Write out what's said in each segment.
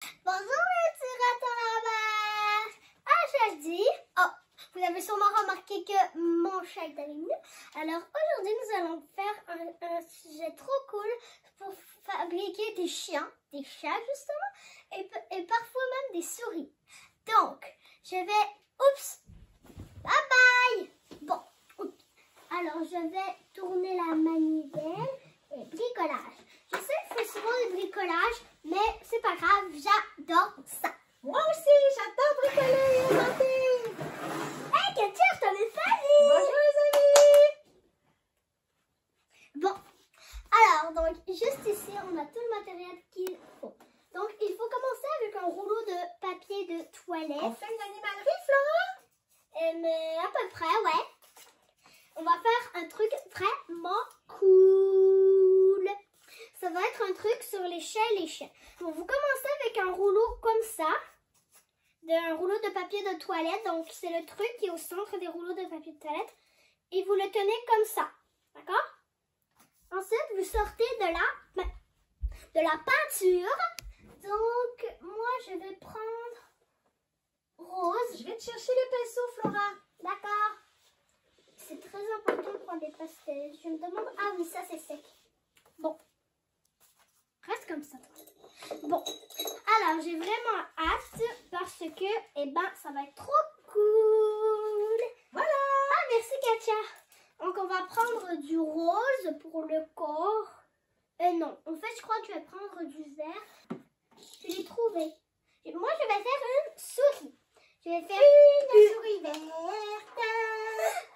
Bonjour les petits ratons laveurs! Aujourd'hui, vous avez sûrement remarqué que mon chat est avec nous. Alors aujourd'hui, nous allons faire un sujet trop cool pour fabriquer des chiens, des chats justement, et parfois même des souris. Donc, je vais... Oups! Bye bye! Bon, alors je vais tourner la manivelle et bricolage. Je sais que je fais souvent du bricolage, mais c'est pas grave, j'adore ça. Moi aussi, j'adore bricoler et inventer. Hey Katia, je t'avais pas dit! Bonjour les amis! Bon, alors, donc, juste ici, on a tout le matériel qu'il faut. Donc, il faut commencer avec un rouleau de papier de toilette. On fait une animalerie, Flora? À peu près, ouais. On va faire un truc vraiment cool. Ça va être un truc sur les chats et les chiens. Donc, vous commencez avec un rouleau comme ça. Un rouleau de papier de toilette. Donc, c'est le truc qui est au centre des rouleaux de papier de toilette. Et vous le tenez comme ça. D'accord? Ensuite, vous sortez de la peinture. Donc, moi, je vais prendre rose. Je vais te chercher le pinceau, Flora. D'accord. C'est très important de prendre des pastels. Je me demande... Ah oui, ça, c'est sec. Bon. Reste comme ça. Bon. Alors, j'ai vraiment hâte parce que, ça va être trop cool. Voilà. Ah, merci, Katia. Donc, on va prendre du rose pour le corps. Non. En fait, je crois que je vais prendre du vert. Je l'ai trouvé. Et moi, je vais faire une souris. Je vais faire une souris verte.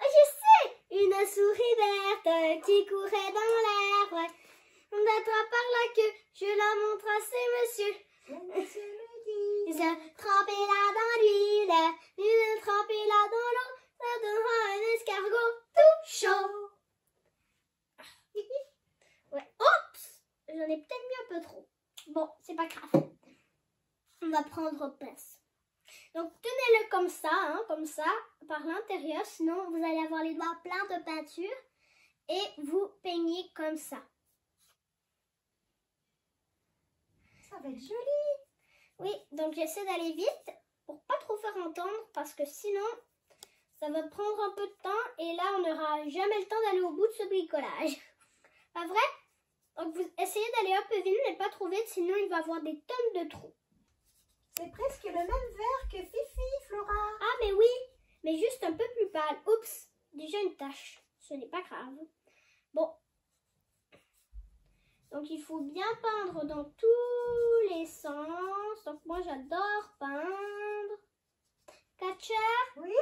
Ah, je sais. Une souris verte qui courait dans l'air. On attrape par la queue. Je la montre à ces messieurs. Ils ont trempé là dans l'huile. Ils ont trempé là dans l'eau. Ça donnera un escargot tout chaud. Ouais. Oups! J'en ai peut-être mis un peu trop. Bon, c'est pas grave. On va prendre place. Donc, tenez-le comme ça, par l'intérieur. Sinon, vous allez avoir les doigts pleins de peinture. Et vous peignez comme ça. Ça va être joli. Oui, donc j'essaie d'aller vite pour pas trop faire entendre parce que sinon, ça va prendre un peu de temps et là, on n'aura jamais le temps d'aller au bout de ce bricolage. Pas vrai? Donc, vous essayez d'aller un peu vite, mais pas trop vite, sinon il va y avoir des tonnes de trous. C'est presque le même vert que Fifi, Flora. Ah, mais oui, mais juste un peu plus pâle. Oups, déjà une tache. Ce n'est pas grave. Bon. Donc, il faut bien peindre dans tous les sens. Donc, moi, j'adore peindre. Katia? Oui?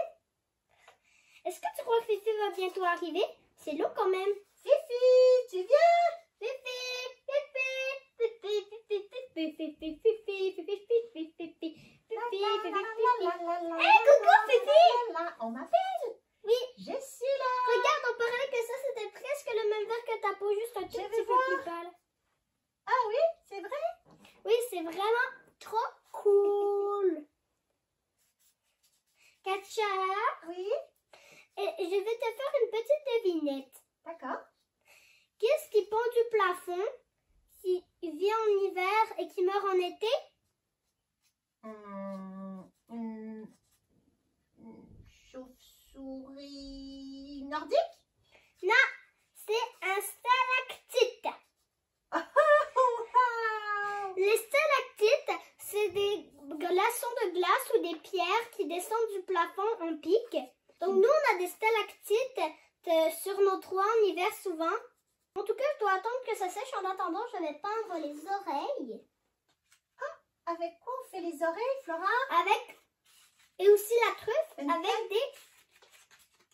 Est-ce que tu crois que Fifi va bientôt arriver? C'est long quand même. Fifi, tu viens? Fifi, Fifi, Fifi, Fifi, Fifi, Fifi, Fifi, Fifi, Fifi, Fifi, Hey, coucou Fifi! On m'appelle? Oui. Je suis là. Regarde, on parlait que ça, c'était presque le même vert que ta peau, juste un tout petit peu plus pâle. Ah oui, c'est vrai? Oui, c'est vraiment trop cool. Katia? Oui. Et je vais te faire une petite devinette. D'accord. Qu'est-ce qui pend du plafond, qui vit en hiver et qui meurt en été? Une chauve-souris nordique? Non, c'est un stalactite. Les stalactites, c'est des glaçons de glace ou des pierres qui descendent du plafond en pic. Donc nous, on a des stalactites sur nos toits en hiver souvent. En tout cas, je dois attendre que ça sèche. En attendant, je vais peindre les oreilles. Avec quoi on fait les oreilles, Flora? Et aussi la truffe, Une avec des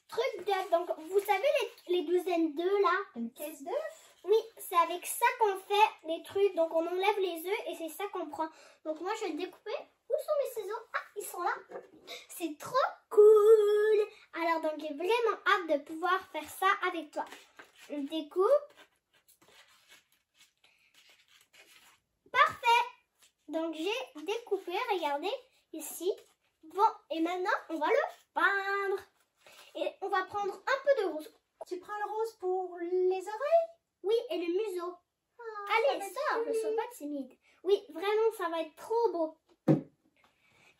trucs d'œufs. Donc, vous savez les douzaines d'œufs là? Une caisse d'œufs? Oui, c'est avec ça qu'on fait les trucs. Donc, on enlève les œufs et c'est ça qu'on prend. Donc, moi, je vais découper. Où sont mes ciseaux? Ah, ils sont là. C'est trop cool. Alors, donc, j'ai vraiment hâte de pouvoir faire ça avec toi. Je découpe. Parfait. Donc, j'ai découpé. Regardez, ici. Bon, et maintenant, on va le peindre. Et on va prendre un peu de rose. Tu prends le rose pour les oreilles? Oui, et le museau. Allez, sors, ne sois pas timide. Oui, vraiment, ça va être trop beau.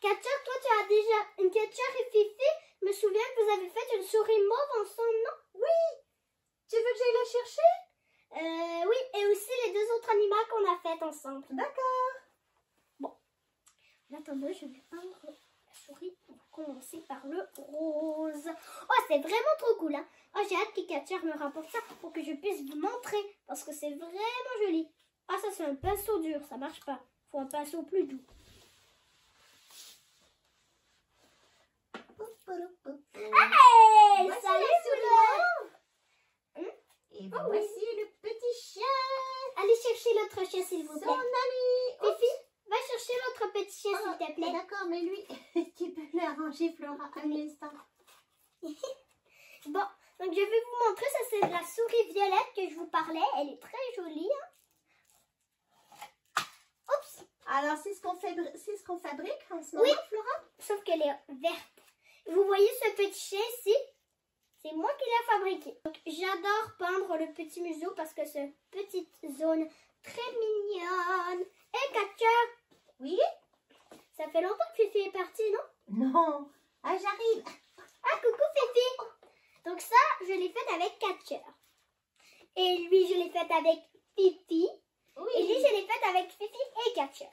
Katja, toi, tu as déjà une Katja et Fifi. Je me souviens que vous avez fait une souris mauve ensemble, non? Oui. Tu veux que j'aille la chercher? Oui, et aussi les deux autres animaux qu'on a fait ensemble. D'accord. Bon, en attendant, je vais peindre la souris. On va commencer par le rose. Oh, c'est vraiment trop cool, hein. Oh, j'ai hâte que Katja me rapporte ça pour que je puisse vous montrer. Parce que c'est vraiment joli. Ah, ça, c'est un pinceau dur. Ça marche pas. Faut un pinceau plus doux. Hey, Voici salut, la souris Poulain. mauve. Et Oh, voici le petit chien. Allez chercher l'autre chien, s'il vous Son plaît. ami. Fifi, va chercher l'autre petit chien, s'il te plaît. D'accord, mais lui, tu peux l'arranger, Flora, un instant. Bon, donc je vais vous montrer. Ça, c'est la souris violette que je vous parlais. Elle est très jolie, hein. Oups. Alors, c'est ce qu'on fabrique en ce moment, Oui. Flora? Sauf qu'elle est verte. Vous voyez ce petit chien ici? C'est moi qui l'ai fabriqué. Donc, j'adore peindre le petit museau parce que c'est une petite zone très mignonne. Et Katja, Oui? ça fait longtemps que Fifi est partie, non? Non. Ah, j'arrive. Ah, coucou Fifi. Donc ça, je l'ai fait avec Katja. Et lui, je l'ai fait avec Fifi. Oui. Et lui, je l'ai fait avec Fifi et Katja.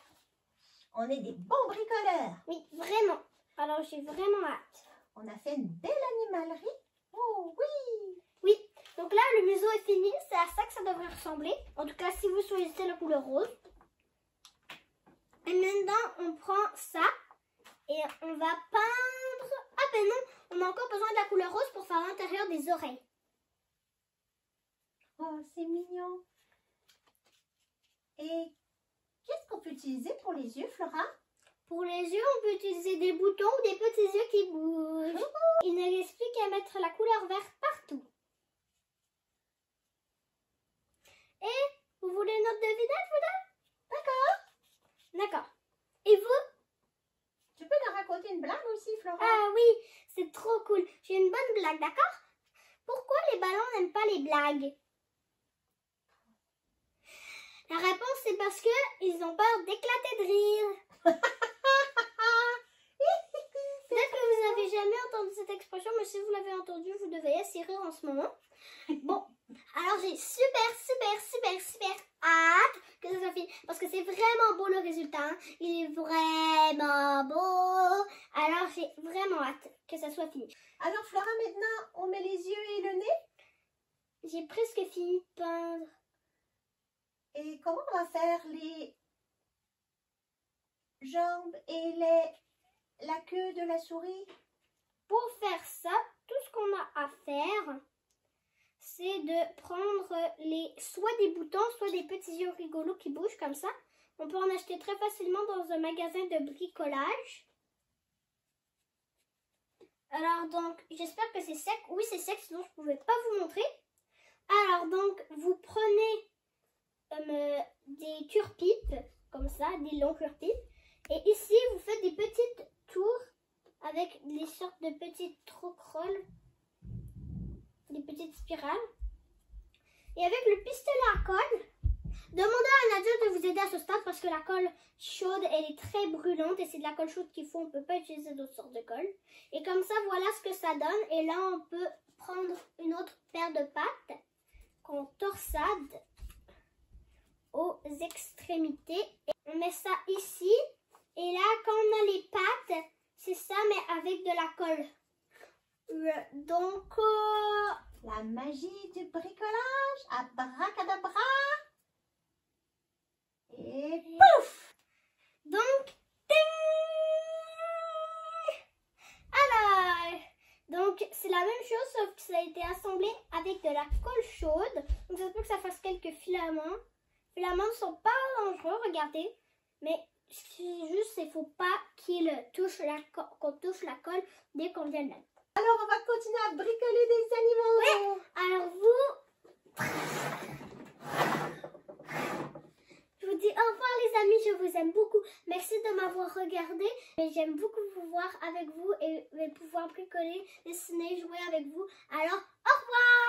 On est des bons bricoleurs. Oui, vraiment. Alors, j'ai vraiment hâte. On a fait une belle animalerie. Oh oui. Oui, donc là, le museau est fini. C'est à ça que ça devrait ressembler. En tout cas, si vous choisissez la couleur rose. Et maintenant, on prend ça et on va peindre... Ah ben non, on a encore besoin de la couleur rose pour faire l'intérieur des oreilles. Oh, c'est mignon. Et qu'est-ce qu'on peut utiliser pour les yeux, Flora? Pour les yeux, on peut utiliser des boutons ou des petits yeux qui bougent. Il ne reste plus qu'à mettre la couleur verte partout. Et vous voulez une autre devinette, vous? D'accord. Et vous? Tu peux nous raconter une blague aussi, Flora? Ah oui, c'est trop cool. J'ai une bonne blague, d'accord? Pourquoi les ballons n'aiment pas les blagues? La réponse, c'est parce qu'ils ont peur d'éclater de rire. Peut-être que vous n'avez jamais entendu cette expression, mais si vous l'avez entendue, vous devez essayer rire en ce moment. Bon, alors j'ai super hâte que ça soit fini. Parce que c'est vraiment beau le résultat. Hein. Il est vraiment beau. Alors j'ai vraiment hâte que ça soit fini. Alors, Flora, maintenant, on met les yeux et le nez. J'ai presque fini de peindre. Et comment on va faire les jambes et la queue de la souris? Pour faire ça, tout ce qu'on a à faire, c'est de prendre soit des boutons, soit des petits yeux rigolos qui bougent comme ça. On peut en acheter très facilement dans un magasin de bricolage. Alors donc, j'espère que c'est sec. Oui, c'est sec, sinon je ne pouvais pas vous montrer. Alors donc, vous prenez des cure-pipes, comme ça, des longs cure-pipes. Et ici, vous faites des petites tours avec des sortes de petites trocrolles, des petites spirales. Et avec le pistolet à colle, demandez à un adulte de vous aider à ce stade parce que la colle chaude, elle est très brûlante et c'est de la colle chaude qu'il faut. On ne peut pas utiliser d'autres sortes de colle. Et comme ça, voilà ce que ça donne. Et là, on peut prendre une autre paire de pattes qu'on torsade aux extrémités. Et on met ça ici. Et là, quand on a les pattes, c'est ça, mais avec de la colle. Donc, la magie du bricolage, abracadabra. Et pouf! donc, ting! Alors, donc c'est la même chose, sauf que ça a été assemblé avec de la colle chaude. Donc, ça se peut que ça fasse quelques filaments. Les filaments ne sont pas dangereux, regardez. Mais c'est juste, il ne faut pas qu'on touche la colle dès qu'on vient de mettre. Alors, on va continuer à bricoler des animaux. Oui, alors vous... Je vous dis au revoir les amis, je vous aime beaucoup. Merci de m'avoir regardé. J'aime beaucoup vous voir avec vous et pouvoir bricoler, dessiner, jouer avec vous. Alors, au revoir!